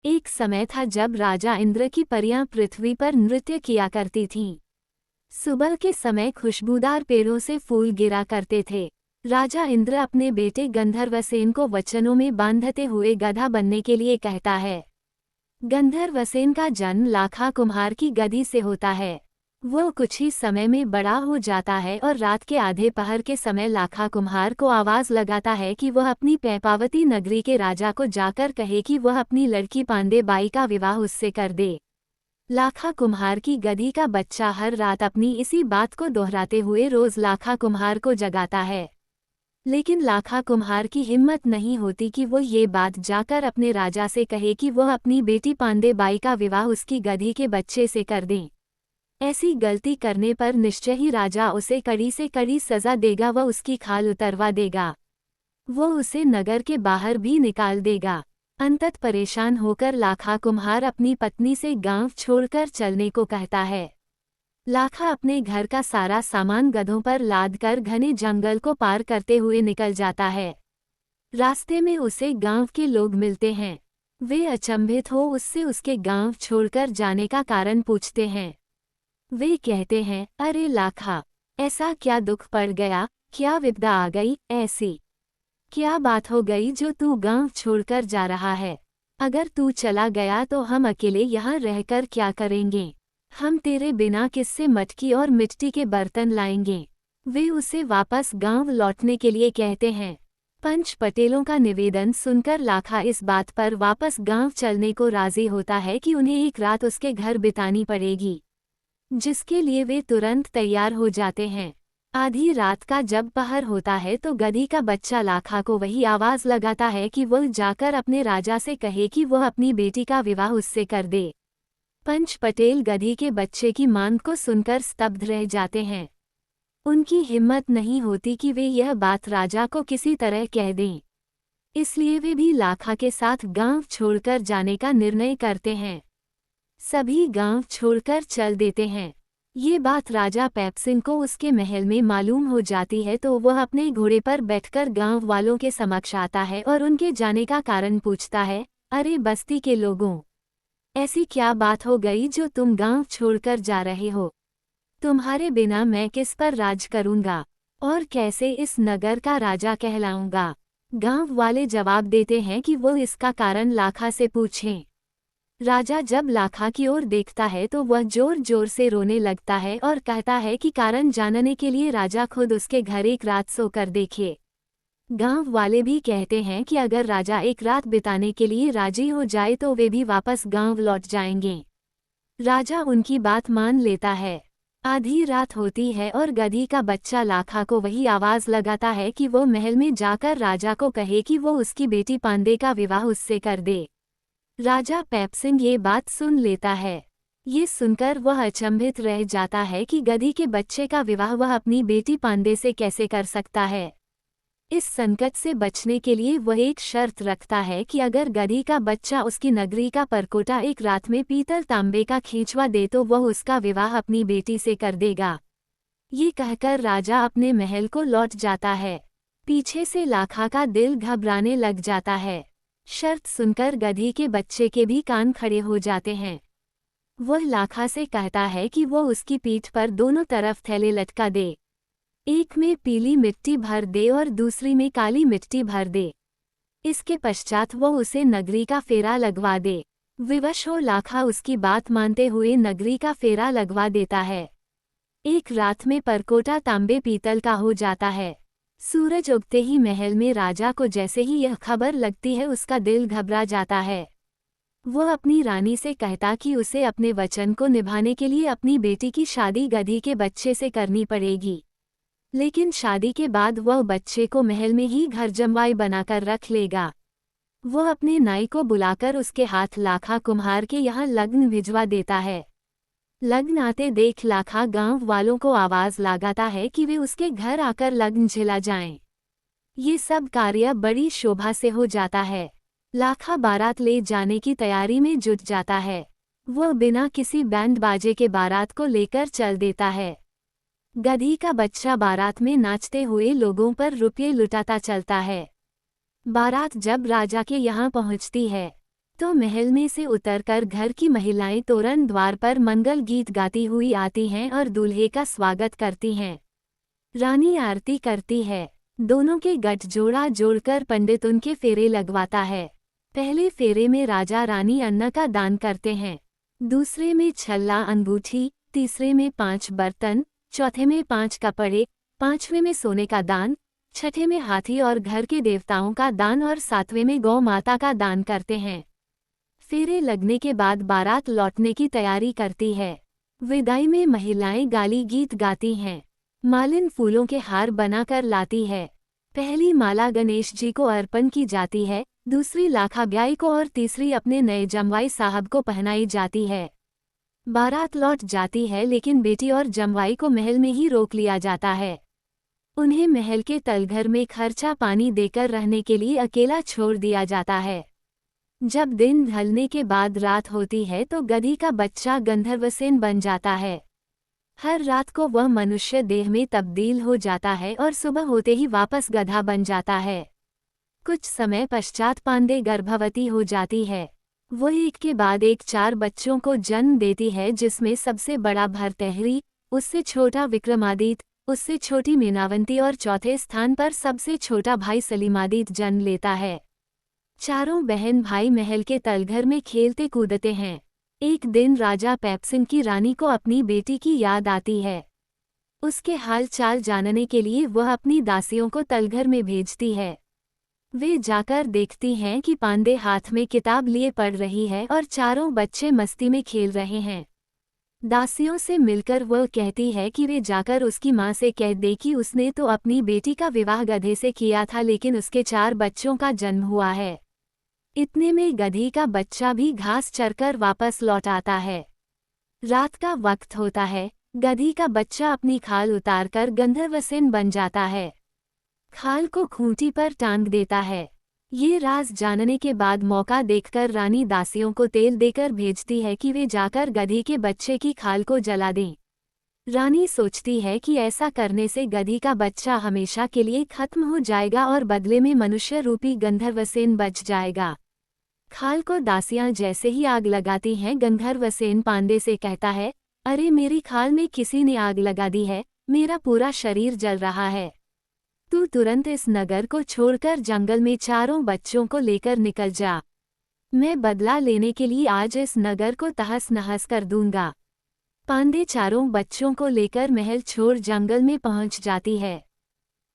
एक समय था जब राजा इंद्र की परियां पृथ्वी पर नृत्य किया करती थीं। सुबह के समय खुशबूदार पेड़ों से फूल गिरा करते थे। राजा इंद्र अपने बेटे गंधर्वसेन को वचनों में बांधते हुए गधा बनने के लिए कहता है। गंधर्वसेन का जन्म लाखा कुम्हार की गधी से होता है। वो कुछ ही समय में बड़ा हो जाता है और रात के आधे पहर के समय लाखा कुम्हार को आवाज लगाता है कि वह अपनी पैपावती नगरी के राजा को जाकर कहे कि वह अपनी लड़की पांडे बाई का विवाह उससे कर दे। लाखा कुम्हार की गधी का बच्चा हर रात अपनी इसी बात को दोहराते हुए रोज लाखा कुम्हार को जगाता है। लेकिन लाखा कुम्हार की हिम्मत नहीं होती कि वो ये बात जाकर अपने राजा से कहे कि वह अपनी बेटी पांडे बाई का विवाह उसकी गधी के बच्चे से कर दें। ऐसी गलती करने पर निश्चय ही राजा उसे कड़ी से कड़ी सजा देगा व उसकी खाल उतरवा देगा। वो उसे नगर के बाहर भी निकाल देगा। अंतत परेशान होकर लाखा कुम्हार अपनी पत्नी से गांव छोड़कर चलने को कहता है। लाखा अपने घर का सारा सामान गधों पर लादकर घने जंगल को पार करते हुए निकल जाता है। रास्ते में उसे गांव के लोग मिलते हैं। वे अचंभित हो उससे उसके गांव छोड़कर जाने का कारण पूछते हैं। वे कहते हैं, अरे लाखा, ऐसा क्या दुख पड़ गया, क्या विपदा आ गई, ऐसी क्या बात हो गई जो तू गांव छोड़कर जा रहा है? अगर तू चला गया तो हम अकेले यहाँ रहकर क्या करेंगे? हम तेरे बिना किससे मटकी और मिट्टी के बर्तन लाएंगे? वे उसे वापस गांव लौटने के लिए कहते हैं। पंच पटेलों का निवेदन सुनकर लाखा इस बात पर वापस गांव चलने को राजी होता है कि उन्हें एक रात उसके घर बितानी पड़ेगी, जिसके लिए वे तुरंत तैयार हो जाते हैं। आधी रात का जब पहर होता है तो गधी का बच्चा लाखा को वही आवाज लगाता है कि वह जाकर अपने राजा से कहे कि वह अपनी बेटी का विवाह उससे कर दे। पंच पटेल गधी के बच्चे की मांग को सुनकर स्तब्ध रह जाते हैं। उनकी हिम्मत नहीं होती कि वे यह बात राजा को किसी तरह कह दें। इसलिए वे भी लाखा के साथ गांव छोड़कर जाने का निर्णय करते हैं। सभी गांव छोड़कर चल देते हैं। ये बात राजा पैपसिंह को उसके महल में मालूम हो जाती है तो वह अपने घोड़े पर बैठकर गांव वालों के समक्ष आता है और उनके जाने का कारण पूछता है। अरे बस्ती के लोगों, ऐसी क्या बात हो गई जो तुम गांव छोड़कर जा रहे हो? तुम्हारे बिना मैं किस पर राज करूंगा और कैसे इस नगर का राजा कहलाऊंगा? गांव वाले जवाब देते हैं कि वो इसका कारण लाखा से पूछें। राजा जब लाखा की ओर देखता है तो वह जोर जोर से रोने लगता है और कहता है कि कारण जानने के लिए राजा खुद उसके घर एक रात सोकर देखे। गांव वाले भी कहते हैं कि अगर राजा एक रात बिताने के लिए राजी हो जाए तो वे भी वापस गांव लौट जाएंगे। राजा उनकी बात मान लेता है। आधी रात होती है और गधी का बच्चा लाखा को वही आवाज लगाता है कि वो महल में जाकर राजा को कहे कि वो उसकी बेटी पांडे का विवाह उससे कर दे। राजा पैपसिंह ये बात सुन लेता है। ये सुनकर वह अचंभित रह जाता है कि गधी के बच्चे का विवाह वह अपनी बेटी पांडे से कैसे कर सकता है। इस संकट से बचने के लिए वह एक शर्त रखता है कि अगर गधी का बच्चा उसकी नगरी का परकोटा एक रात में पीतल तांबे का खींचवा दे तो वह उसका विवाह अपनी बेटी से कर देगा। ये कहकर राजा अपने महल को लौट जाता है। पीछे से लाखा का दिल घबराने लग जाता है। शर्त सुनकर गधी के बच्चे के भी कान खड़े हो जाते हैं। वह लाखा से कहता है कि वो उसकी पीठ पर दोनों तरफ थैले लटका दे। एक में पीली मिट्टी भर दे और दूसरी में काली मिट्टी भर दे। इसके पश्चात वो उसे नगरी का फेरा लगवा दे। विवश हो लाखा उसकी बात मानते हुए नगरी का फेरा लगवा देता है। एक रात में परकोटा तांबे पीतल का हो जाता है। सूरज उगते ही महल में राजा को जैसे ही यह खबर लगती है उसका दिल घबरा जाता है। वह अपनी रानी से कहता कि उसे अपने वचन को निभाने के लिए अपनी बेटी की शादी गधी के बच्चे से करनी पड़ेगी। लेकिन शादी के बाद वह बच्चे को महल में ही घर जमवाई बनाकर रख लेगा। वह अपने नाई को बुलाकर उसके हाथ लाखा कुम्हार के यहाँ लग्न भिजवा देता है। लग्न आते देख लाखा गांव वालों को आवाज लगाता है कि वे उसके घर आकर लग्न झिला जाएं। ये सब कार्य बड़ी शोभा से हो जाता है। लाखा बारात ले जाने की तैयारी में जुट जाता है। वह बिना किसी बैंड बाजे के बारात को लेकर चल देता है। गधी का बच्चा बारात में नाचते हुए लोगों पर रुपये लुटाता चलता है। बारात जब राजा के यहाँ पहुँचती है तो महल में से उतरकर घर की महिलाएं तोरण द्वार पर मंगल गीत गाती हुई आती हैं और दूल्हे का स्वागत करती हैं। रानी आरती करती है। दोनों के गठजोड़ा जोड़कर पंडित उनके फेरे लगवाता है। पहले फेरे में राजा रानी अन्न का दान करते हैं, दूसरे में छल्ला अंगूठी, तीसरे में 5 बर्तन, चौथे में 5 कपड़े, पांचवें में सोने का दान, छठे में हाथी और घर के देवताओं का दान और सातवें में गौ माता का दान करते हैं। फेरे लगने के बाद बारात लौटने की तैयारी करती है। विदाई में महिलाएं गाली गीत गाती हैं। मालिन फूलों के हार बनाकर लाती है। पहली माला गणेश जी को अर्पण की जाती है, दूसरी लाखा ब्याई को और तीसरी अपने नए जमवाई साहब को पहनाई जाती है। बारात लौट जाती है लेकिन बेटी और जमवाई को महल में ही रोक लिया जाता है। उन्हें महल के तलघर में खर्चा पानी देकर रहने के लिए अकेला छोड़ दिया जाता है। जब दिन ढलने के बाद रात होती है तो गधी का बच्चा गंधर्वसेन बन जाता है। हर रात को वह मनुष्य देह में तब्दील हो जाता है और सुबह होते ही वापस गधा बन जाता है। कुछ समय पश्चात पांडे गर्भवती हो जाती है। वह एक के बाद एक 4 बच्चों को जन्म देती है, जिसमें सबसे बड़ा भरतहरी, उससे छोटा विक्रमादित्य, उससे छोटी मीनावंती और चौथे स्थान पर सबसे छोटा भाई सलीमादित्य जन्म लेता है। चारों बहन भाई महल के तलघर में खेलते कूदते हैं। एक दिन राजा पैपसिंह की रानी को अपनी बेटी की याद आती है। उसके हाल चाल जानने के लिए वह अपनी दासियों को तलघर में भेजती है। वे जाकर देखती हैं कि पांडे हाथ में किताब लिए पढ़ रही है और चारों बच्चे मस्ती में खेल रहे हैं। दासियों से मिलकर वह कहती है कि वे जाकर उसकी माँ से कह दे कि उसने तो अपनी बेटी का विवाह गधे से किया था, लेकिन उसके 4 बच्चों का जन्म हुआ है। इतने में गधी का बच्चा भी घास चरकर वापस लौट आता है। रात का वक्त होता है। गधी का बच्चा अपनी खाल उतारकर गंधर्वसेन बन जाता है। खाल को खूंटी पर टांग देता है। ये राज जानने के बाद मौका देखकर रानी दासियों को तेल देकर भेजती है कि वे जाकर गधी के बच्चे की खाल को जला दें। रानी सोचती है कि ऐसा करने से गधी का बच्चा हमेशा के लिए खत्म हो जाएगा और बदले में मनुष्य रूपी गंधर्वसेन बच जाएगा। खाल को दासियां जैसे ही आग लगाती हैं, गंधर्वसेन पांडे से कहता है, अरे मेरी खाल में किसी ने आग लगा दी है, मेरा पूरा शरीर जल रहा है। तू तुरंत इस नगर को छोड़कर जंगल में चारों बच्चों को लेकर निकल जा। मैं बदला लेने के लिए आज इस नगर को तहस नहस कर दूंगा। पांडे चारों बच्चों को लेकर महल छोड़ जंगल में पहुंच जाती है।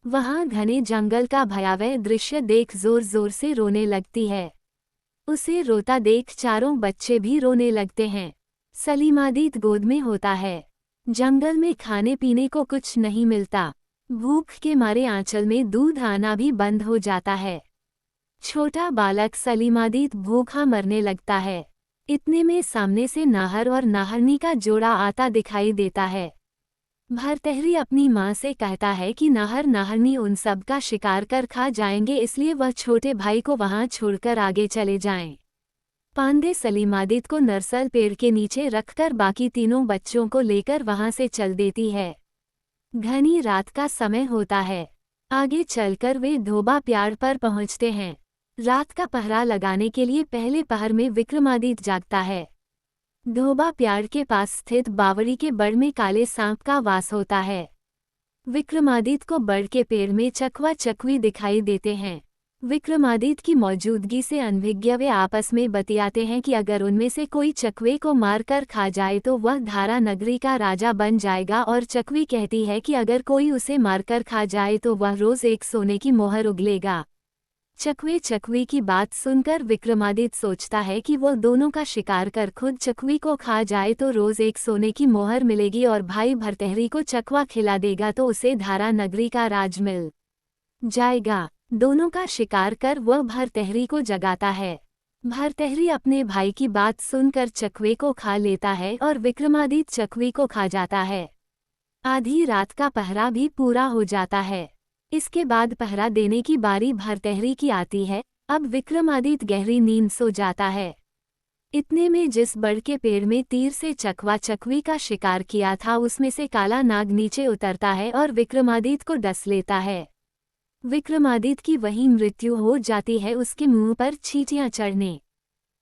वहां घने जंगल का भयावह दृश्य देख जोर जोर से रोने लगती है। उसे रोता देख चारों बच्चे भी रोने लगते हैं। सलीमादित्य गोद में होता है। जंगल में खाने पीने को कुछ नहीं मिलता। भूख के मारे आंचल में दूध आना भी बंद हो जाता है। छोटा बालक सलीमादित्य भूखा मरने लगता है। इतने में सामने से नाहर और नाहरनी का जोड़ा आता दिखाई देता है। भरतहरी अपनी माँ से कहता है कि नाहर नाहरनी उन सब का शिकार कर खा जाएंगे, इसलिए वह छोटे भाई को वहां छोड़कर आगे चले जाएं। पांडे सलीमादित्य को नरसल पेड़ के नीचे रखकर बाकी तीनों बच्चों को लेकर वहां से चल देती है। घनी रात का समय होता है। आगे चलकर वे धोबा प्याड़ पर पहुंचते हैं। रात का पहरा लगाने के लिए पहले पहर में विक्रमादित्य जागता है। धोबा प्याड़ के पास स्थित बावड़ी के बड़ में काले सांप का वास होता है। विक्रमादित्य को बड़ के पेड़ में चकवा चकवी दिखाई देते हैं। विक्रमादित्य की मौजूदगी से अनभिज्ञ वे आपस में बतियाते हैं कि अगर उनमें से कोई चकवे को मारकर खा जाए तो वह धारा नगरी का राजा बन जाएगा, और चकवी कहती है कि अगर कोई उसे मारकर खा जाए तो वह रोज एक सोने की मोहर उगलेगा। चकवे चकवी की बात सुनकर विक्रमादित्य सोचता है कि वो दोनों का शिकार कर खुद चकवी को खा जाए तो रोज एक सोने की मोहर मिलेगी, और भाई भरतहरी को चकवा खिला देगा तो उसे धारा नगरी का राज मिल जाएगा। दोनों का शिकार कर वह भरतहरी को जगाता है। भरतहरी अपने भाई की बात सुनकर चकवे को खा लेता है और विक्रमादित्य चकवी को खा जाता है। आधी रात का पहरा भी पूरा हो जाता है। इसके बाद पहरा देने की बारी भरतहरी की आती है। अब विक्रमादित्य गहरी नींद सो जाता है। इतने में जिस बड़ के पेड़ में तीर से चकवा चकवी का शिकार किया था उसमें से काला नाग नीचे उतरता है और विक्रमादित्य को डस लेता है। विक्रमादित्य की वहीं मृत्यु हो जाती है, उसके मुंह पर चींटियां चढ़ने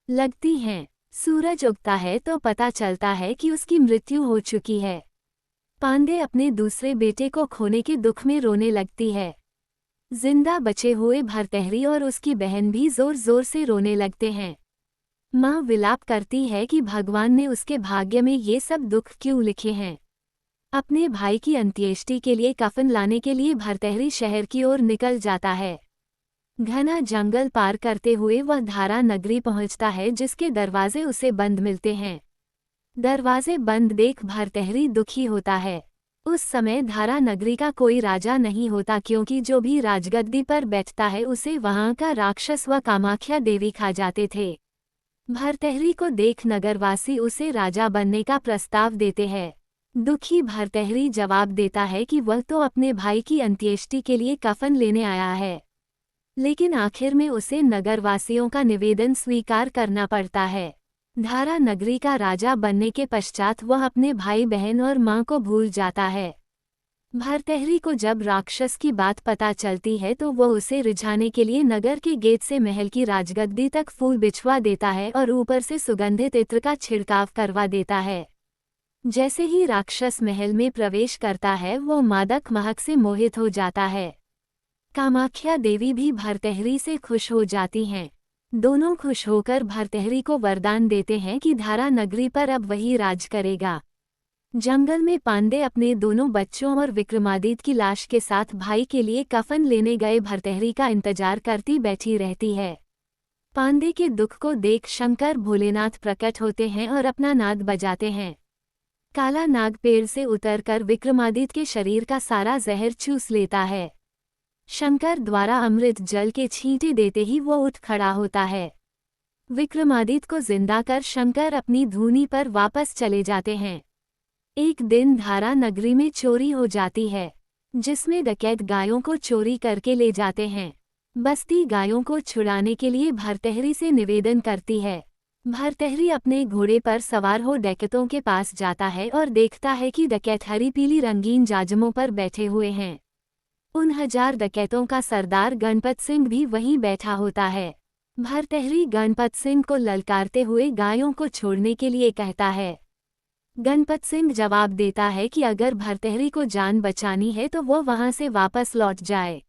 लगती हैं। सूरज उगता है तो पता चलता है कि उसकी मृत्यु हो चुकी है। पांडे अपने दूसरे बेटे को खोने के दुख में रोने लगती है। जिंदा बचे हुए भरतहरी और उसकी बहन भी जोर जोर से रोने लगते हैं। माँ विलाप करती है कि भगवान ने उसके भाग्य में ये सब दुख क्यों लिखे हैं। अपने भाई की अंत्येष्टि के लिए कफन लाने के लिए भरतहरी शहर की ओर निकल जाता है। घना जंगल पार करते हुए वह धारा नगरी पहुंचता है, जिसके दरवाजे उसे बंद मिलते हैं। दरवाजे बंद देख भरतहरी दुखी होता है। उस समय धारा नगरी का कोई राजा नहीं होता, क्योंकि जो भी राजगद्दी पर बैठता है उसे वहां का राक्षस व कामाख्या देवी खा जाते थे। भरतहरी को देख नगरवासी उसे राजा बनने का प्रस्ताव देते हैं। दुखी भरतहरी जवाब देता है कि वह तो अपने भाई की अंत्येष्टि के लिए कफन लेने आया है, लेकिन आखिर में उसे नगरवासियों का निवेदन स्वीकार करना पड़ता है। धारा नगरी का राजा बनने के पश्चात वह अपने भाई बहन और मां को भूल जाता है। भरतहरी को जब राक्षस की बात पता चलती है तो वह उसे रिझाने के लिए नगर के गेट से महल की राजगद्दी तक फूल बिछवा देता है और ऊपर से सुगंधित इत्र का छिड़काव करवा देता है। जैसे ही राक्षस महल में प्रवेश करता है वह मादक महक से मोहित हो जाता है। कामाख्या देवी भी भरतहरी से खुश हो जाती हैं। दोनों खुश होकर भरतहरी को वरदान देते हैं कि धारा नगरी पर अब वही राज करेगा। जंगल में पांडे अपने दोनों बच्चों और विक्रमादित्य की लाश के साथ भाई के लिए कफन लेने गए भरतहरी का इंतजार करती बैठी रहती है। पांडे के दुख को देख शंकर भोलेनाथ प्रकट होते हैं और अपना नाद बजाते हैं। काला नाग पेड़ से उतरकर विक्रमादित्य के शरीर का सारा जहर चूस लेता है। शंकर द्वारा अमृत जल के छींटे देते ही वो उठ खड़ा होता है। विक्रमादित्य को जिंदा कर शंकर अपनी धूनी पर वापस चले जाते हैं। एक दिन धारा नगरी में चोरी हो जाती है, जिसमें डकैत गायों को चोरी करके ले जाते हैं। बस्ती गायों को छुड़ाने के लिए भरतहरी से निवेदन करती है। भरतहरी अपने घोड़े पर सवार हो डकैतों के पास जाता है और देखता है कि डकैत हरी पीली रंगीन जाजमों पर बैठे हुए हैं। उन 1000 डकैतों का सरदार गणपत सिंह भी वहीं बैठा होता है। भरतहरी गणपत सिंह को ललकारते हुए गायों को छोड़ने के लिए कहता है। गणपत सिंह जवाब देता है कि अगर भरतहरी को जान बचानी है तो वो वहां से वापस लौट जाए।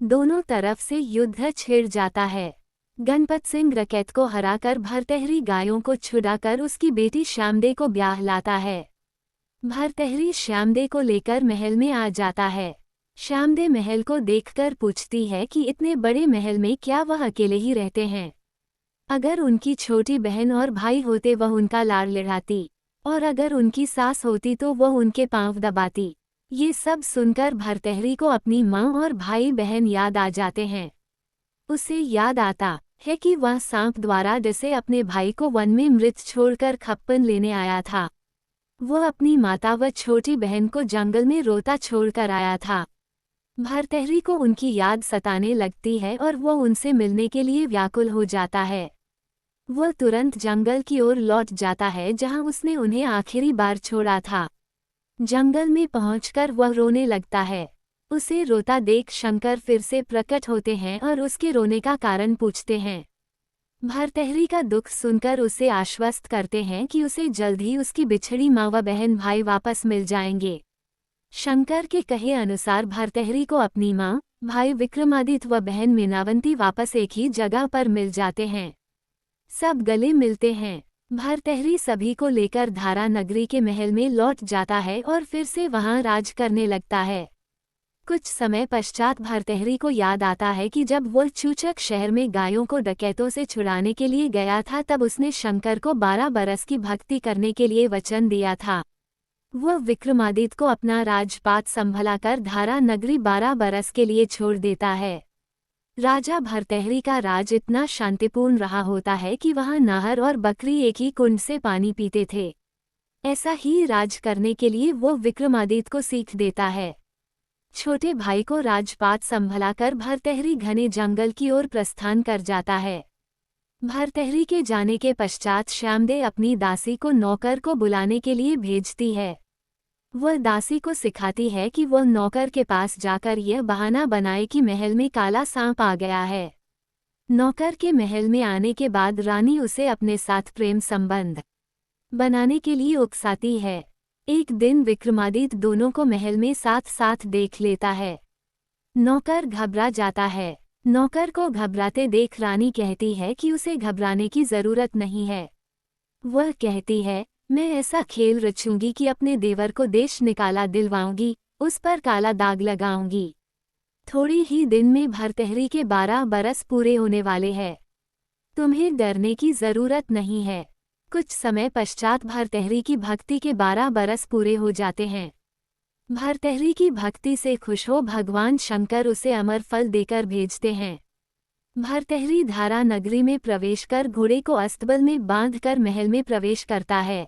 दोनों तरफ से युद्ध छिड़ जाता है। गणपत सिंह डकैत को हराकर भरतहरी गायों को छुड़ाकर उसकी बेटी श्यामदे को ब्याह लाता है। भरतहरी श्यामदे को लेकर महल में आ जाता है। श्यामदे महल को देखकर पूछती है कि इतने बड़े महल में क्या वह अकेले ही रहते हैं। अगर उनकी छोटी बहन और भाई होते वह उनका लाड़ लड़ाती, और अगर उनकी सास होती तो वह उनके पांव दबाती। ये सब सुनकर भरतहरी को अपनी माँ और भाई बहन याद आ जाते हैं। उसे याद आता है कि वह सांप द्वारा डसे अपने भाई को वन में मृत छोड़कर खप्पन लेने आया था। वह अपनी माता व छोटी बहन को जंगल में रोता छोड़कर आया था। भरतहरी को उनकी याद सताने लगती है और वह उनसे मिलने के लिए व्याकुल हो जाता है। वह तुरंत जंगल की ओर लौट जाता है जहां उसने उन्हें आखिरी बार छोड़ा था। जंगल में पहुंचकर वह रोने लगता है। उसे रोता देख शंकर फिर से प्रकट होते हैं और उसके रोने का कारण पूछते हैं। भरतहरी का दुख सुनकर उसे आश्वस्त करते हैं कि उसे जल्द ही उसकी बिछड़ी माँ व बहन भाई वापस मिल जाएंगे। शंकर के कहे अनुसार भरतहरी को अपनी माँ, भाई विक्रमादित्य व बहन मीनावंती वापस एक ही जगह पर मिल जाते हैं। सब गले मिलते हैं। भरतहरी सभी को लेकर धारा नगरी के महल में लौट जाता है और फिर से वहां राज करने लगता है। कुछ समय पश्चात भरतहरी को याद आता है कि जब वो चूचक शहर में गायों को डकैतों से छुड़ाने के लिए गया था तब उसने शंकर को 12 बरस की भक्ति करने के लिए वचन दिया था। वह विक्रमादित्य को अपना राजपाट संभलाकर धारा नगरी 12 बरस के लिए छोड़ देता है। राजा भरतहरी का राज इतना शांतिपूर्ण रहा होता है कि वहां नाहर और बकरी एक ही कुंड से पानी पीते थे। ऐसा ही राज करने के लिए वो विक्रमादित्य को सीख देता है। छोटे भाई को राजपाट संभलाकर भरतहरी घने जंगल की ओर प्रस्थान कर जाता है। भरतहरी के जाने के पश्चात श्यामदे अपनी दासी को नौकर को बुलाने के लिए भेजती है। वह दासी को सिखाती है कि वह नौकर के पास जाकर यह बहाना बनाए कि महल में काला सांप आ गया है। नौकर के महल में आने के बाद रानी उसे अपने साथ प्रेम संबंध बनाने के लिए उकसाती है। एक दिन विक्रमादित्य दोनों को महल में साथ साथ देख लेता है। नौकर घबरा जाता है। नौकर को घबराते देख रानी कहती है कि उसे घबराने की जरूरत नहीं है। वह कहती है, मैं ऐसा खेल रचूंगी कि अपने देवर को देश निकाला दिलवाऊंगी, उस पर काला दाग लगाऊंगी। थोड़ी ही दिन में भरतहरी के 12 बरस पूरे होने वाले हैं। तुम्हें डरने की जरूरत नहीं है। कुछ समय पश्चात भरतहरी की भक्ति के 12 बरस पूरे हो जाते हैं। भरतहरी की भक्ति से खुश हो भगवान शंकर उसे अमर फल देकर भेजते हैं। भरतहरी धारा नगरी में प्रवेश कर घोड़े को अस्तबल में बांधकर महल में प्रवेश करता है।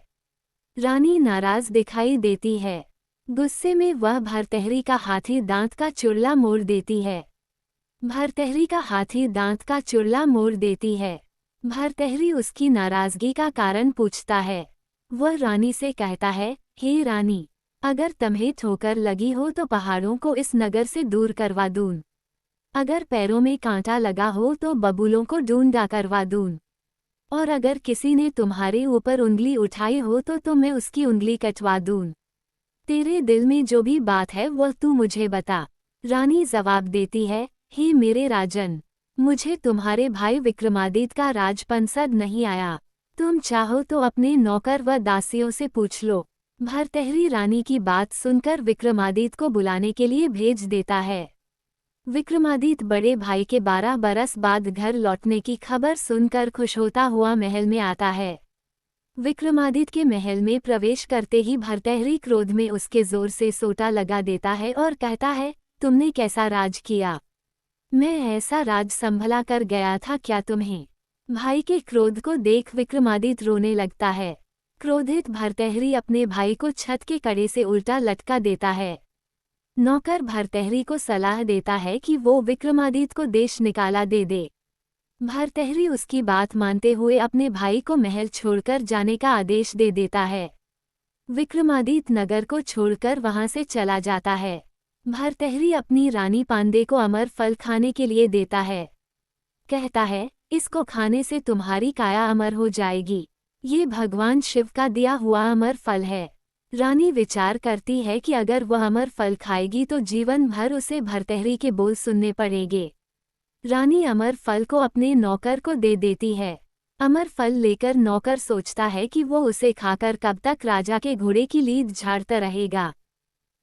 रानी नाराज दिखाई देती है। गुस्से में वह भरतहरी का हाथी दांत का चुड़ला मोड़ देती है। भरतहरी का हाथी दांत का चुड़ला मोड़ देती है। भरतहरी उसकी नाराजगी का कारण पूछता है। वह रानी से कहता है, हे रानी, अगर तुम्हें ठोकर लगी हो तो पहाड़ों को इस नगर से दूर करवा दूं। अगर पैरों में कांटा लगा हो तो बबूलों को ढूंढा करवा दूं। और अगर किसी ने तुम्हारे ऊपर उंगली उठाई हो तो मैं उसकी उंगली कटवा दूं। तेरे दिल में जो भी बात है वह तू मुझे बता। रानी जवाब देती है, हे मेरे राजन, मुझे तुम्हारे भाई विक्रमादित्य का राजपंसद नहीं आया। तुम चाहो तो अपने नौकर व दासियों से पूछ लो। भरतहरी रानी की बात सुनकर विक्रमादित्य को बुलाने के लिए भेज देता है। विक्रमादित्य बड़े भाई के 12 बरस बाद घर लौटने की खबर सुनकर खुश होता हुआ महल में आता है। विक्रमादित्य के महल में प्रवेश करते ही भरतहरी क्रोध में उसके जोर से सोटा लगा देता है और कहता है, तुमने कैसा राज किया? मैं ऐसा राज संभला कर गया था क्या तुम्हें? भाई के क्रोध को देख विक्रमादित्य रोने लगता है। क्रोधित भरतहरी अपने भाई को छत के कड़े से उल्टा लटका देता है। नौकर भरतहरी को सलाह देता है कि वो विक्रमादित्य को देश निकाला दे दे। भरतहरी उसकी बात मानते हुए अपने भाई को महल छोड़कर जाने का आदेश दे देता है। विक्रमादित्य नगर को छोड़कर वहां से चला जाता है। भरतहरी अपनी रानी पांडे को अमर फल खाने के लिए देता है। कहता है, इसको खाने से तुम्हारी काया अमर हो जाएगी। ये भगवान शिव का दिया हुआ अमर फल है। रानी विचार करती है कि अगर वह अमर फल खाएगी तो जीवन भर उसे भरतहरी के बोल सुनने पड़ेंगे। रानी अमर फल को अपने नौकर को दे देती है। अमर फल लेकर नौकर सोचता है कि वो उसे खाकर कब तक राजा के घोड़े की लीद झाड़ता रहेगा।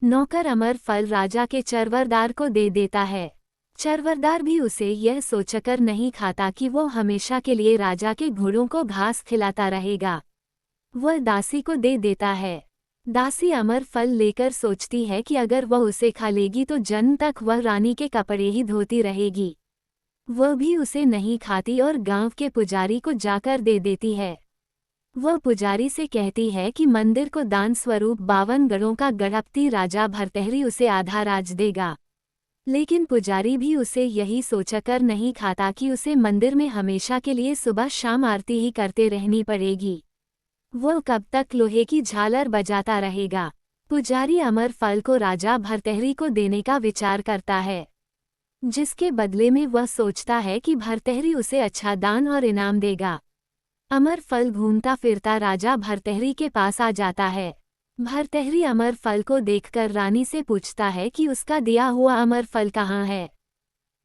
नौकर अमर फल राजा के चरवरदार को दे देता है। चरवरदार भी उसे यह सोचकर नहीं खाता कि वो हमेशा के लिए राजा के घोड़ों को घास खिलाता रहेगा। वह दासी को दे देता है। दासी अमर फल लेकर सोचती है कि अगर वह उसे खा लेगी तो जन्म तक वह रानी के कपड़े ही धोती रहेगी। वह भी उसे नहीं खाती और गांव के पुजारी को जाकर दे देती है। वह पुजारी से कहती है कि मंदिर को दान स्वरूप 52 गढ़ों का गढ़पति राजा भरतहरी उसे आधा राज देगा। लेकिन पुजारी भी उसे यही सोचकर नहीं खाता कि उसे मंदिर में हमेशा के लिए सुबह शाम आरती ही करते रहनी पड़ेगी। वो कब तक लोहे की झालर बजाता रहेगा। पुजारी अमर फल को राजा भरतहरी को देने का विचार करता है, जिसके बदले में वह सोचता है कि भरतहरी उसे अच्छा दान और इनाम देगा। अमर फल घूमता फिरता राजा भरतहरी के पास आ जाता है। भरतहरी अमर फल को देखकर रानी से पूछता है कि उसका दिया हुआ अमर फल कहाँ है।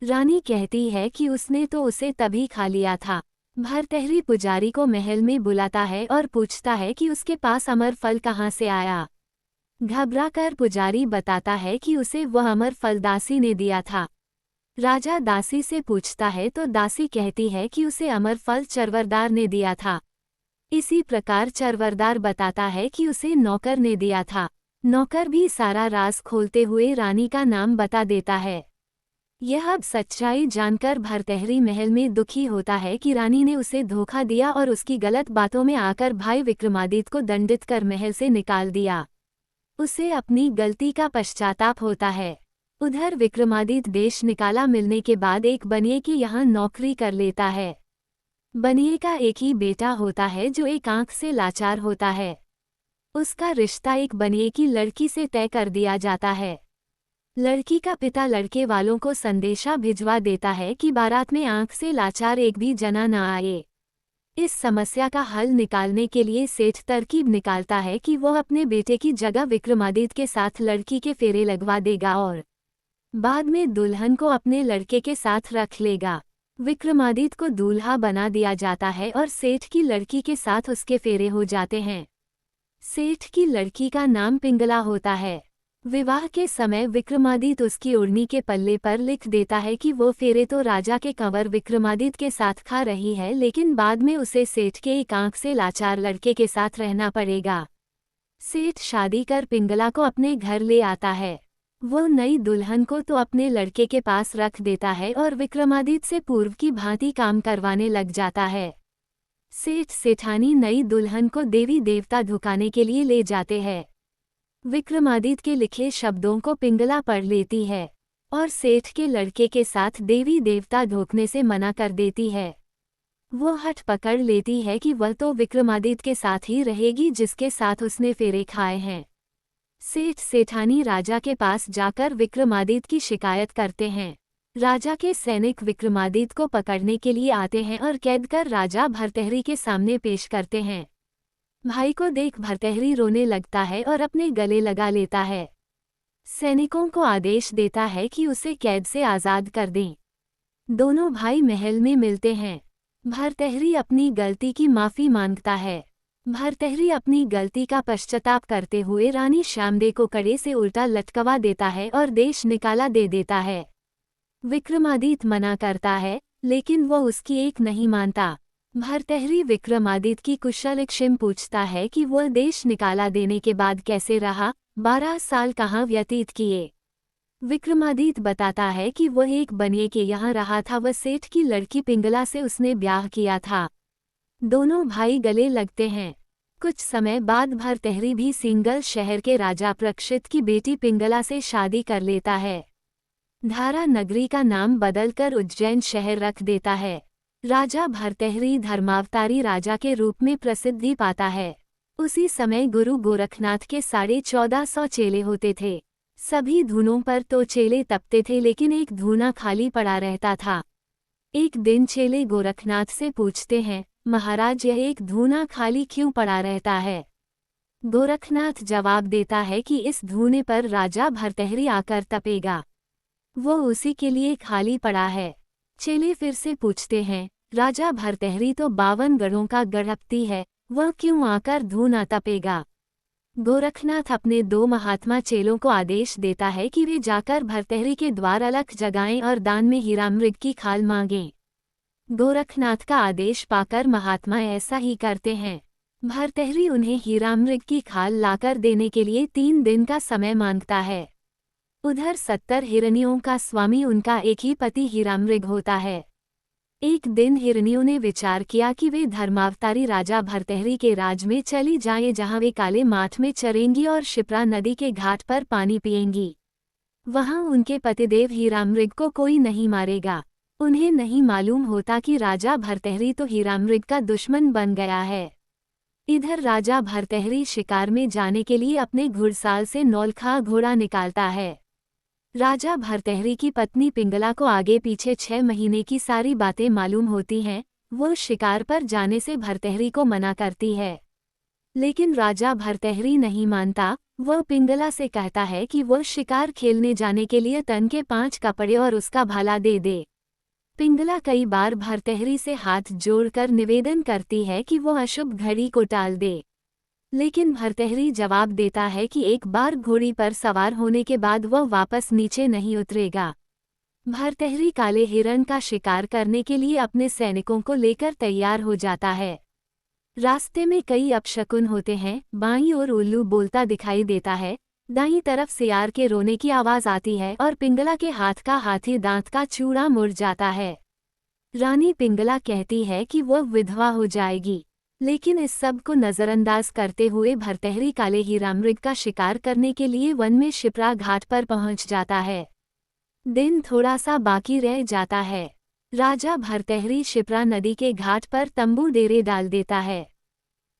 रानी कहती है कि उसने तो उसे तभी खा लिया था। भरतहरी पुजारी को महल में बुलाता है और पूछता है कि उसके पास अमर फल कहाँ से आया। घबराकर पुजारी बताता है कि उसे वह अमर फल दासी ने दिया था। राजा दासी से पूछता है तो दासी कहती है कि उसे अमर फल चरवरदार ने दिया था। इसी प्रकार चरवरदार बताता है कि उसे नौकर ने दिया था। नौकर भी सारा राज खोलते हुए रानी का नाम बता देता है। यह अब सच्चाई जानकर भरतहरी महल में दुखी होता है कि रानी ने उसे धोखा दिया और उसकी गलत बातों में आकर भाई विक्रमादित्य को दंडित कर महल से निकाल दिया। उसे अपनी गलती का पश्चाताप होता है। उधर विक्रमादित्य देश निकाला मिलने के बाद एक बनिए की यहाँ नौकरी कर लेता है। बनिए का एक ही बेटा होता है जो एक आंख से लाचार होता है। उसका रिश्ता एक बनिए की लड़की से तय कर दिया जाता है। लड़की का पिता लड़के वालों को संदेशा भिजवा देता है कि बारात में आंख से लाचार एक भी जना न आए। इस समस्या का हल निकालने के लिए सेठ तरकीब निकालता है कि वह अपने बेटे की जगह विक्रमादित्य के साथ लड़की के फेरे लगवा देगा और बाद में दुल्हन को अपने लड़के के साथ रख लेगा। विक्रमादित्य को दूल्हा बना दिया जाता है और सेठ की लड़की के साथ उसके फेरे हो जाते हैं। सेठ की लड़की का नाम पिंगला होता है। विवाह के समय विक्रमादित्य उसकी ओढ़नी के पल्ले पर लिख देता है कि वो फेरे तो राजा के कंवर विक्रमादित्य के साथ खा रही है, लेकिन बाद में उसे सेठ के एक आंख से लाचार लड़के के साथ रहना पड़ेगा। सेठ शादी कर पिंगला को अपने घर ले आता है। वो नई दुल्हन को तो अपने लड़के के पास रख देता है और विक्रमादित्य से पूर्व की भांति काम करवाने लग जाता है। सेठ सेठानी नई दुल्हन को देवी देवता धुकाने के लिए ले जाते हैं। विक्रमादित्य के लिखे शब्दों को पिंगला पढ़ लेती है और सेठ के लड़के के साथ देवी देवता धोखने से मना कर देती है। वो हठ पकड़ लेती है कि वह तो विक्रमादित्य के साथ ही रहेगी जिसके साथ उसने फेरे खाए हैं। सेठ सेठानी राजा के पास जाकर विक्रमादित्य की शिकायत करते हैं। राजा के सैनिक विक्रमादित्य को पकड़ने के लिए आते हैं और कैद कर राजा भरतहरी के सामने पेश करते हैं। भाई को देख भरतहरी रोने लगता है और अपने गले लगा लेता है। सैनिकों को आदेश देता है कि उसे कैद से आज़ाद कर दें। दोनों भाई महल में मिलते हैं। भरतहरी अपनी गलती की माफ़ी मांगता है। भरतहरी अपनी गलती का पश्चाताप करते हुए रानी श्यामदेव को कड़े से उल्टा लटकवा देता है और देश निकाला दे देता है। विक्रमादित्य मना करता है, लेकिन वो उसकी एक नहीं मानता। भरतहरी विक्रमादित्य की कुशलक्षेम पूछता है कि वह देश निकाला देने के बाद कैसे रहा, 12 साल कहाँ व्यतीत किए। विक्रमादित्य बताता है कि वह एक बनिए के यहाँ रहा था। वह सेठ की लड़की पिंगला से उसने ब्याह किया था। दोनों भाई गले लगते हैं। कुछ समय बाद भरतहरी भी सिंगल शहर के राजा प्रक्षित की बेटी पिंगला से शादी कर लेता है। धारा नगरी का नाम बदलकर उज्जैन शहर रख देता है। राजा भरतहरी धर्मावतारी राजा के रूप में प्रसिद्धि पाता है। उसी समय गुरु गोरखनाथ के 1450 चेले होते थे। सभी धूनों पर तो चेले तपते थे, लेकिन एक धूना खाली पड़ा रहता था। एक दिन चेले गोरखनाथ से पूछते हैं, महाराज यह एक धूना खाली क्यों पड़ा रहता है। गोरखनाथ जवाब देता है कि इस धूने पर राजा भरतहरी आकर तपेगा, वो उसी के लिए खाली पड़ा है। चेले फिर से पूछते हैं, राजा भरतहरी तो 52 गढ़ों का गढ़पति है, वह क्यों आकर धूना तपेगा। गोरखनाथ अपने 2 महात्मा चेलों को आदेश देता है कि वे जाकर भरतहरी के द्वार अलख जगाएं और दान में हीरामृग की खाल मांगें। गोरखनाथ का आदेश पाकर महात्मा ऐसा ही करते हैं। भरतहरी उन्हें हीरामृग की खाल लाकर देने के लिए 3 दिन का समय मांगता है। उधर 70 हिरनियों का स्वामी उनका एक ही पति हीरामृग होता है। एक दिन हिरनियों ने विचार किया कि वे धर्मावतारी राजा भरतहरी के राज में चली जाएं, जहां वे काले माठ में चरेंगी और शिप्रा नदी के घाट पर पानी पिएंगी। वहां उनके पतिदेव हीरामृग को कोई नहीं मारेगा। उन्हें नहीं मालूम होता कि राजा भरतहरी तो हीरामृग का दुश्मन बन गया है। इधर राजा भरतहरी शिकार में जाने के लिए अपने घुड़साल से नौलखा घोड़ा निकालता है। राजा भरतहरी की पत्नी पिंगला को आगे पीछे 6 महीने की सारी बातें मालूम होती हैं। वो शिकार पर जाने से भरतहरी को मना करती है, लेकिन राजा भरतहरी नहीं मानता। वह पिंगला से कहता है कि वह शिकार खेलने जाने के लिए तन के 5 कपड़े और उसका भाला दे दे। पिंगला कई बार भरतहरी से हाथ जोड़कर निवेदन करती है कि वो अशुभ घड़ी को टाल दे, लेकिन भरतहरी जवाब देता है कि एक बार घोड़ी पर सवार होने के बाद वह वापस नीचे नहीं उतरेगा। भरतहरी काले हिरण का शिकार करने के लिए अपने सैनिकों को लेकर तैयार हो जाता है। रास्ते में कई अपशकुन होते हैं। बाईं ओर उल्लू बोलता दिखाई देता है, दाईं तरफ सियार के रोने की आवाज आती है और पिंगला के हाथ का हाथी दांत का चूड़ा मुड़ जाता है। रानी पिंगला कहती है कि वह विधवा हो जाएगी, लेकिन इस सब को नज़रअंदाज करते हुए भरतहरी काले हीरामृग का शिकार करने के लिए वन में शिप्रा घाट पर पहुंच जाता है। दिन थोड़ा सा बाकी रह जाता है। राजा भरतहरी शिप्रा नदी के घाट पर तंबू डेरे डाल देता है।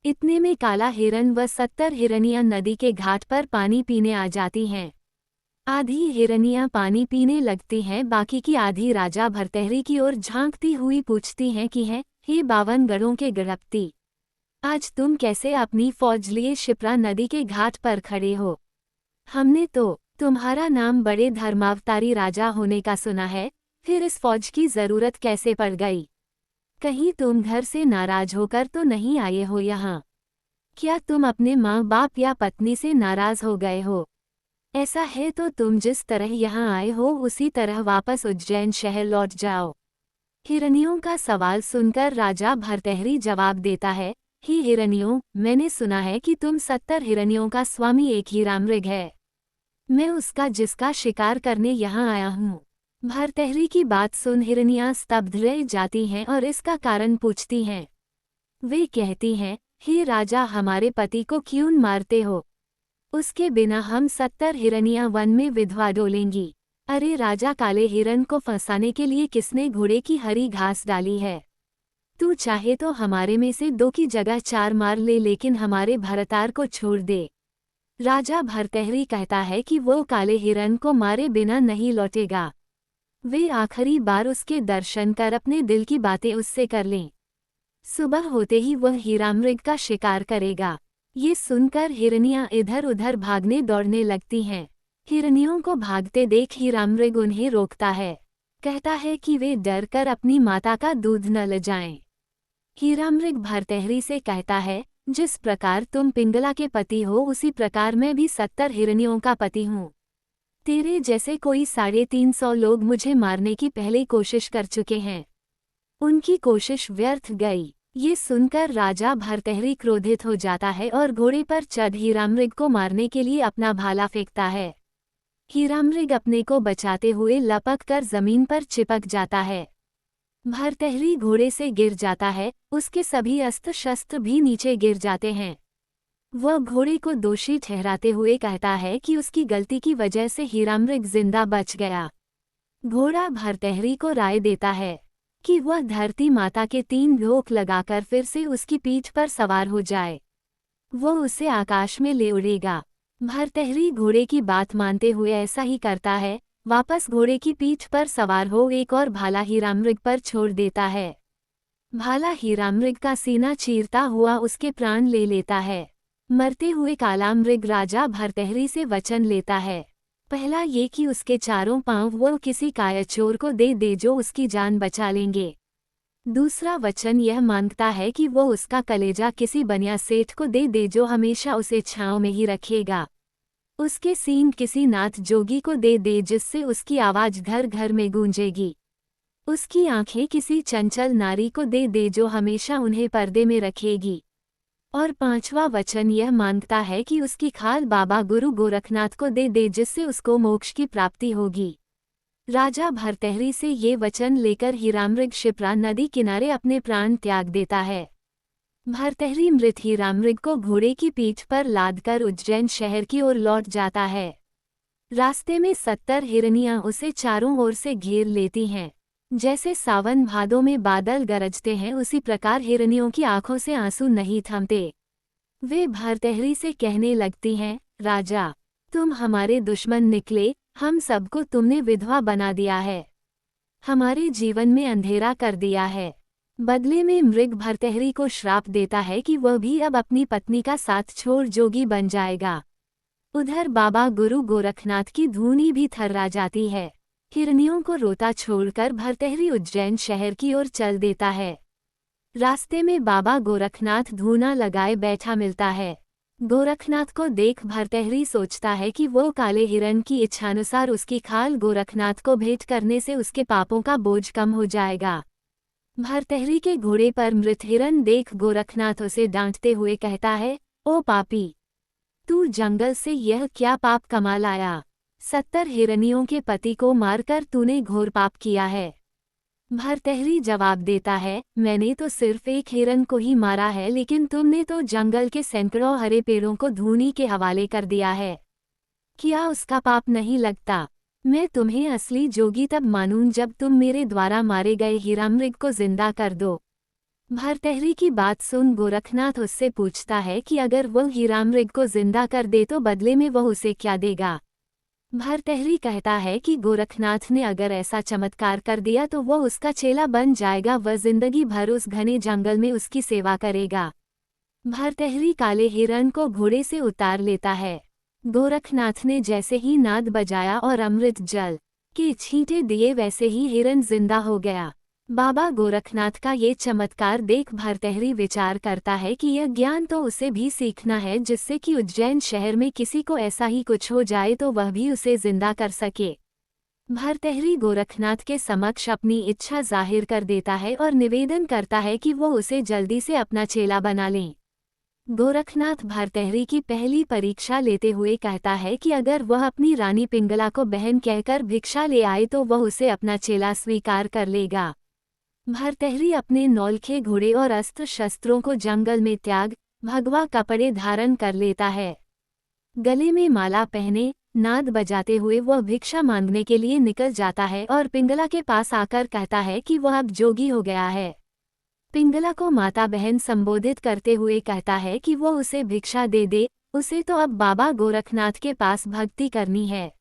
इतने में काला हिरन व 70 हिरनियां नदी के घाट पर पानी पीने आ जाती हैं। आधी हिरनियां पानी पीने लगती हैं, बाकी की आधी राजा भरतहरी की ओर झांकती हुई पूछती हैं कि है, हे 52 गढ़ों के गढ़पति, आज तुम कैसे अपनी फौज लिए शिप्रा नदी के घाट पर खड़े हो? हमने तो तुम्हारा नाम बड़े धर्मावतारी राजा होने का सुना है, फिर इस फौज की जरूरत कैसे पड़ गई? कहीं तुम घर से नाराज होकर तो नहीं आए हो यहाँ? क्या तुम अपने माँ बाप या पत्नी से नाराज हो गए हो? ऐसा है तो तुम जिस तरह यहाँ आए हो उसी तरह वापस उज्जैन शहर लौट जाओ। हिरनियों का सवाल सुनकर राजा भरतहरी जवाब देता है, हे हिरनियों, मैंने सुना है कि तुम 70 हिरनियों का स्वामी एक हीरामृग है। मैं उसका जिसका शिकार करने यहाँ आया हूँ। भरतहरी की बात सुन हिरनियाँ स्तब्ध रह जाती हैं और इसका कारण पूछती हैं। वे कहती हैं, हे राजा, हमारे पति को क्यों मारते हो? उसके बिना हम 70 हिरनियां वन में विधवा डोलेंगी। अरे राजा, काले हिरन को फंसाने के लिए किसने घोड़े की हरी घास डाली है? तू चाहे तो हमारे में से 2 की जगह 4 मार ले, लेकिन हमारे भरतार को छोड़ दे। राजा भरतहरी कहता है कि वो काले हिरन को मारे बिना नहीं लौटेगा। वे आखिरी बार उसके दर्शन कर अपने दिल की बातें उससे कर लें। सुबह होते ही वह हीरामृग का शिकार करेगा। ये सुनकर हिरनियां इधर उधर भागने दौड़ने लगती हैं। हिरनियों को भागते देख हीरामृग उन्हें रोकता है। कहता है कि वे डर कर अपनी माता का दूध न ले जाएं। हीरामृग भरतहरी से कहता है, जिस प्रकार तुम पिंगला के पति हो उसी प्रकार मैं भी 70 हिरनियों का पति हूँ। तेरे जैसे कोई 350 लोग मुझे मारने की पहले कोशिश कर चुके हैं। उनकी कोशिश व्यर्थ गई। ये सुनकर राजा भरतहरी क्रोधित हो जाता है और घोड़े पर चढ़ हीरामृग को मारने के लिए अपना भाला फेंकता है। हीरामृग अपने को बचाते हुए लपक कर जमीन पर चिपक जाता है। भरतहरी घोड़े से गिर जाता है, उसके सभी अस्त्र शस्त्र भी नीचे गिर जाते हैं। वह घोड़े को दोषी ठहराते हुए कहता है कि उसकी गलती की वजह से हीरामृग जिंदा बच गया। घोड़ा भरतहरी को राय देता है कि वह धरती माता के 3 ढोक लगाकर फिर से उसकी पीठ पर सवार हो जाए। वो उसे आकाश में ले उड़ेगा। भरतहरी घोड़े की बात मानते हुए ऐसा ही करता है। वापस घोड़े की पीठ पर सवार हो एक और भाला हीरामृग पर छोड़ देता है। भाला हीरामृग का सीना चीरता हुआ उसके प्राण ले लेता है। मरते हुए कालामृग राजा भरतहरी से वचन लेता है। पहला ये कि उसके 4 पांव वो किसी कायरचोर को दे दे जो उसकी जान बचा लेंगे। दूसरा वचन यह मांगता है कि वो उसका कलेजा किसी बनिया सेठ को दे दे जो हमेशा उसे छांव में ही रखेगा। उसके सींग किसी नाथ जोगी को दे दे जिससे उसकी आवाज घर घर में गूंजेगी। उसकी आंखें किसी चंचल नारी को दे दे जो हमेशा उन्हें पर्दे में रखेगी। और 5वां वचन यह मांगता है कि उसकी खाल बाबा गुरु गोरखनाथ को दे दे जिससे उसको मोक्ष की प्राप्ति होगी। राजा भरतहरी से ये वचन लेकर हीरामृग शिप्रा नदी किनारे अपने प्राण त्याग देता है। भरतहरी मृत हीरामृग को घोड़े की पीठ पर लादकर उज्जैन शहर की ओर लौट जाता है। रास्ते में 70 हिरनियां उसे चारों ओर से घेर लेती हैं। जैसे सावन भादों में बादल गरजते हैं उसी प्रकार हिरनियों की आंखों से आंसू नहीं थमते। वे भरतहरी से कहने लगती हैं, राजा, तुम हमारे दुश्मन निकले, हम सबको तुमने विधवा बना दिया है, हमारे जीवन में अंधेरा कर दिया है। बदले में मृग भरतहरी को श्राप देता है कि वह भी अब अपनी पत्नी का साथ छोड़ जोगी बन जाएगा। उधर बाबा गुरु गोरखनाथ की धूनी भी थर्रा जाती है। हिरनियों को रोता छोड़कर भरतहरी उज्जैन शहर की ओर चल देता है। रास्ते में बाबा गोरखनाथ धूना लगाए बैठा मिलता है। गोरखनाथ को देख भरतहरी सोचता है कि वो काले हिरण की इच्छानुसार उसकी खाल गोरखनाथ को भेंट करने से उसके पापों का बोझ कम हो जाएगा। भरतहरी के घोड़े पर मृत हिरण देख गोरखनाथ उसे डांटते हुए कहता है, ओ पापी, तू जंगल से यह क्या पाप कमा लाया? 70 हिरनियों के पति को मारकर तूने घोर पाप किया है। भरतहरी जवाब देता है, मैंने तो सिर्फ एक हिरन को ही मारा है, लेकिन तुमने तो जंगल के सैकड़ों हरे पेड़ों को धूनी के हवाले कर दिया है। क्या उसका पाप नहीं लगता? मैं तुम्हें असली जोगी तब मानूं जब तुम मेरे द्वारा मारे गए हीरामृग को जिंदा कर दो। भरतहरी की बात सुन गोरखनाथ उससे पूछता है कि अगर वह हीरामृग को जिंदा कर दे तो बदले में वह उसे क्या देगा। भरतहरी कहता है कि गोरखनाथ ने अगर ऐसा चमत्कार कर दिया तो वह उसका चेला बन जाएगा, वह जिंदगी भर उस घने जंगल में उसकी सेवा करेगा। भरतहरी काले हिरण को घोड़े से उतार लेता है। गोरखनाथ ने जैसे ही नाद बजाया और अमृत जल के छींटे दिए वैसे ही हिरण जिंदा हो गया। बाबा गोरखनाथ का ये चमत्कार देख भरतहरी विचार करता है कि यह ज्ञान तो उसे भी सीखना है, जिससे कि उज्जैन शहर में किसी को ऐसा ही कुछ हो जाए तो वह भी उसे जिंदा कर सके। भरतहरी गोरखनाथ के समक्ष अपनी इच्छा जाहिर कर देता है और निवेदन करता है कि वो उसे जल्दी से अपना चेला बना लें। गोरखनाथ भरतहरी की पहली परीक्षा लेते हुए कहता है कि अगर वह अपनी रानी पिंगला को बहन कहकर भिक्षा ले आए तो वह उसे अपना चेला स्वीकार कर लेगा। भरतहरी अपने नौलखे घोड़े और अस्त्र शस्त्रों को जंगल में त्याग भगवा कपड़े धारण कर लेता है। गले में माला पहने नाद बजाते हुए वह भिक्षा मांगने के लिए निकल जाता है और पिंगला के पास आकर कहता है कि वह अब जोगी हो गया है। पिंगला को माता बहन संबोधित करते हुए कहता है कि वो उसे भिक्षा दे दे, उसे तो अब बाबा गोरखनाथ के पास भक्ति करनी है।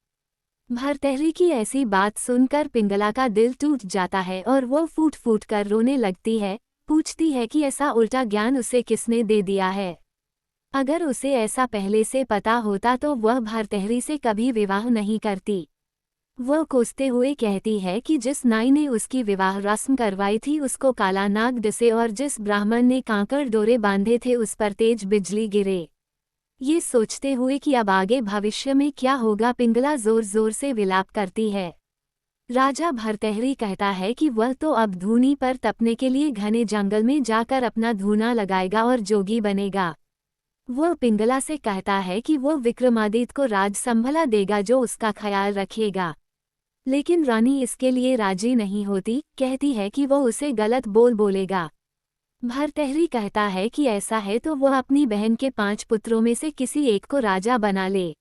भरतहरी की ऐसी बात सुनकर पिंगला का दिल टूट जाता है और वो फूट फूट कर रोने लगती है। पूछती है कि ऐसा उल्टा ज्ञान उसे किसने दे दिया है। अगर उसे ऐसा पहले से पता होता तो वह भरतहरी से कभी विवाह नहीं करती। वह कोसते हुए कहती है कि जिस नाई ने उसकी विवाह रस्म करवाई थी उसको काला नाग डसे और जिस ब्राह्मण ने कांकड़ डोरे बांधे थे उस पर तेज बिजली गिरे। ये सोचते हुए कि अब आगे भविष्य में क्या होगा, पिंगला जोर जोर से विलाप करती है। राजा भरतहरी कहता है कि वह तो अब धूनी पर तपने के लिए घने जंगल में जाकर अपना धूना लगाएगा और जोगी बनेगा। वह पिंगला से कहता है कि वह विक्रमादित्य को राज संभला देगा जो उसका ख्याल रखेगा। लेकिन रानी इसके लिए राजी नहीं होती, कहती है कि वह उसे गलत बोलेगा। भरतहरी कहता है कि ऐसा है तो वह अपनी बहन के 5 पुत्रों में से किसी एक को राजा बना ले।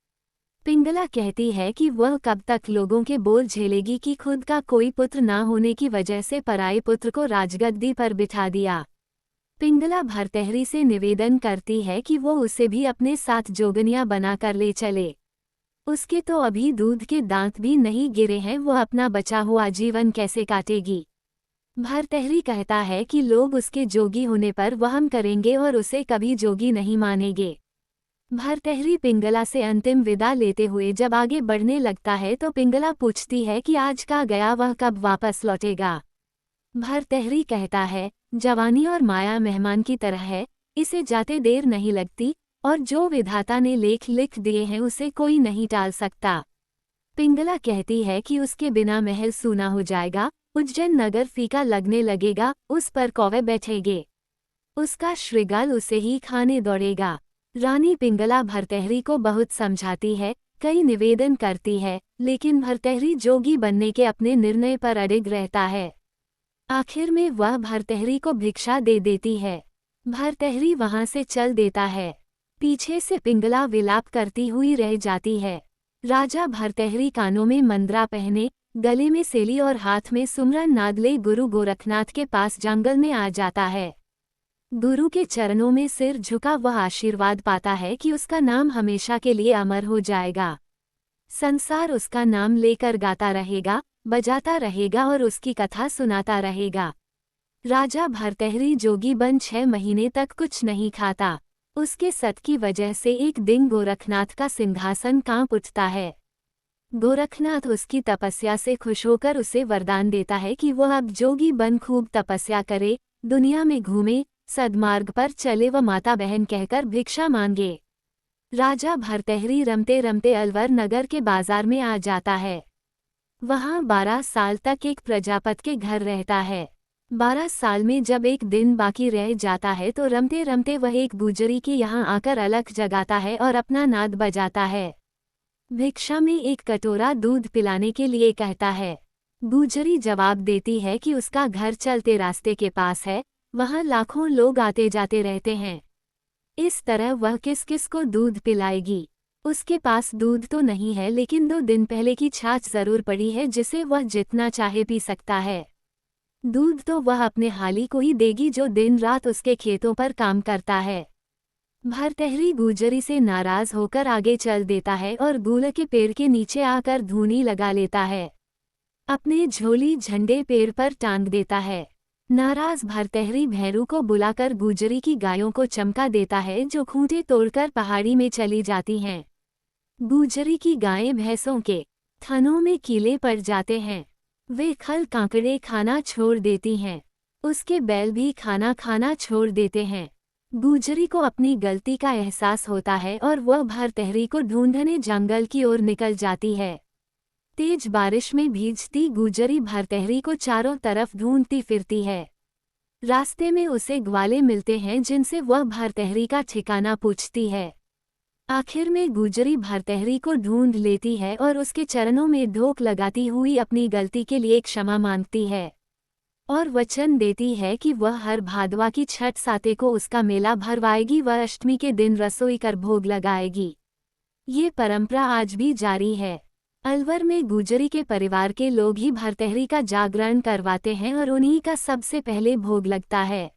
पिंगला कहती है कि वह कब तक लोगों के बोल झेलेगी कि खुद का कोई पुत्र ना होने की वजह से पराये पुत्र को राजगद्दी पर बिठा दिया। पिंगला भरतहरी से निवेदन करती है कि वो उसे भी अपने साथ जोगनिया बनाकर ले चले। उसके तो अभी दूध के दांत भी नहीं गिरे हैं, वह अपना बचा हुआ जीवन कैसे काटेगी। भरतहरी कहता है कि लोग उसके जोगी होने पर वहम करेंगे और उसे कभी जोगी नहीं मानेंगे। भरतहरी पिंगला से अंतिम विदा लेते हुए जब आगे बढ़ने लगता है तो पिंगला पूछती है कि आज का गया वह कब वापस लौटेगा। भरतहरी कहता है, जवानी और माया मेहमान की तरह है, इसे जाते देर नहीं लगती और जो विधाता ने लेख लिख दिए हैं उसे कोई नहीं टाल सकता। पिंगला कहती है कि उसके बिना महल सूना हो जाएगा, उज्जैन नगर फीका लगने लगेगा, उस पर कौवे बैठेंगे, उसका श्रृगाल उसे ही खाने दौड़ेगा। रानी पिंगला भरतहरी को बहुत समझाती है, कई निवेदन करती है, लेकिन भरतहरी जोगी बनने के अपने निर्णय पर अडिग रहता है। आखिर में वह भरतहरी को भिक्षा दे देती है। भरतहरी वहां से चल देता है। पीछे से पिंगला विलाप करती हुई रह जाती है। राजा भरतहरी कानों में मंद्रा पहने, गले में सेली और हाथ में सुमरन नाद ले गुरु गोरखनाथ के पास जंगल में आ जाता है। गुरु के चरणों में सिर झुका वह आशीर्वाद पाता है कि उसका नाम हमेशा के लिए अमर हो जाएगा। संसार उसका नाम लेकर गाता रहेगा, बजाता रहेगा और उसकी कथा सुनाता रहेगा। राजा भरतहरी जोगी बन 6 महीने तक कुछ नहीं खाता। उसके सत की वजह से एक दिन गोरखनाथ का सिंहासन कांप उठता है। गोरखनाथ उसकी तपस्या से खुश होकर उसे वरदान देता है कि वह अब जोगी बन खूब तपस्या करे, दुनिया में घूमे, सद्मार्ग पर चले व माता बहन कहकर भिक्षा मांगे। राजा भरतहरी रमते रमते अलवर नगर के बाजार में आ जाता है। वहां 12 साल तक एक प्रजापत के घर रहता है। 12 साल में जब एक दिन बाकी रह जाता है तो रमते रमते वह एक गुजरी के यहाँ आकर अलख जगाता है और अपना नाद बजाता है। भिक्षा में एक कटोरा दूध पिलाने के लिए कहता है। गुजरी जवाब देती है कि उसका घर चलते रास्ते के पास है, वहां लाखों लोग आते जाते रहते हैं। इस तरह वह किस किस को दूध पिलाएगी। उसके पास दूध तो नहीं है, लेकिन 2 दिन पहले की छाछ जरूर पड़ी है जिसे वह जितना चाहे पी सकता है। दूध तो वह अपने हाली को ही देगी जो दिन रात उसके खेतों पर काम करता है। भरतहरी गुजरी से नाराज होकर आगे चल देता है और गूल के पेड़ के नीचे आकर धूनी लगा लेता है। अपने झोली झंडे पेड़ पर टांग देता है। नाराज भरतहरी भैरू को बुलाकर गुजरी की गायों को चमका देता है, जो खूंटे तोड़कर पहाड़ी में चली जाती हैं। गुजरी की गायें भैंसों के थनों में कीले पड़ जाते हैं। वे खल कांकड़े खाना छोड़ देती हैं। उसके बैल भी खाना खाना छोड़ देते हैं। गुजरी को अपनी गलती का एहसास होता है और वह भरतहरी को ढूंढने जंगल की ओर निकल जाती है। तेज बारिश में भीजती गुजरी भरतहरी को चारों तरफ ढूंढती फिरती है। रास्ते में उसे ग्वाले मिलते हैं, जिनसे वह भरतहरी का ठिकाना पूछती है। आखिर में गुजरी भरतहरी को ढूंढ लेती है और उसके चरणों में ढोक लगाती हुई अपनी गलती के लिए क्षमा मांगती है और वचन देती है कि वह हर भादवा की छठ साते को उसका मेला भरवाएगी व अष्टमी के दिन रसोई कर भोग लगाएगी। ये परंपरा आज भी जारी है। अलवर में गुजरी के परिवार के लोग ही भरतहरी का जागरण करवाते हैं और उन्हीं का सबसे पहले भोग लगता है।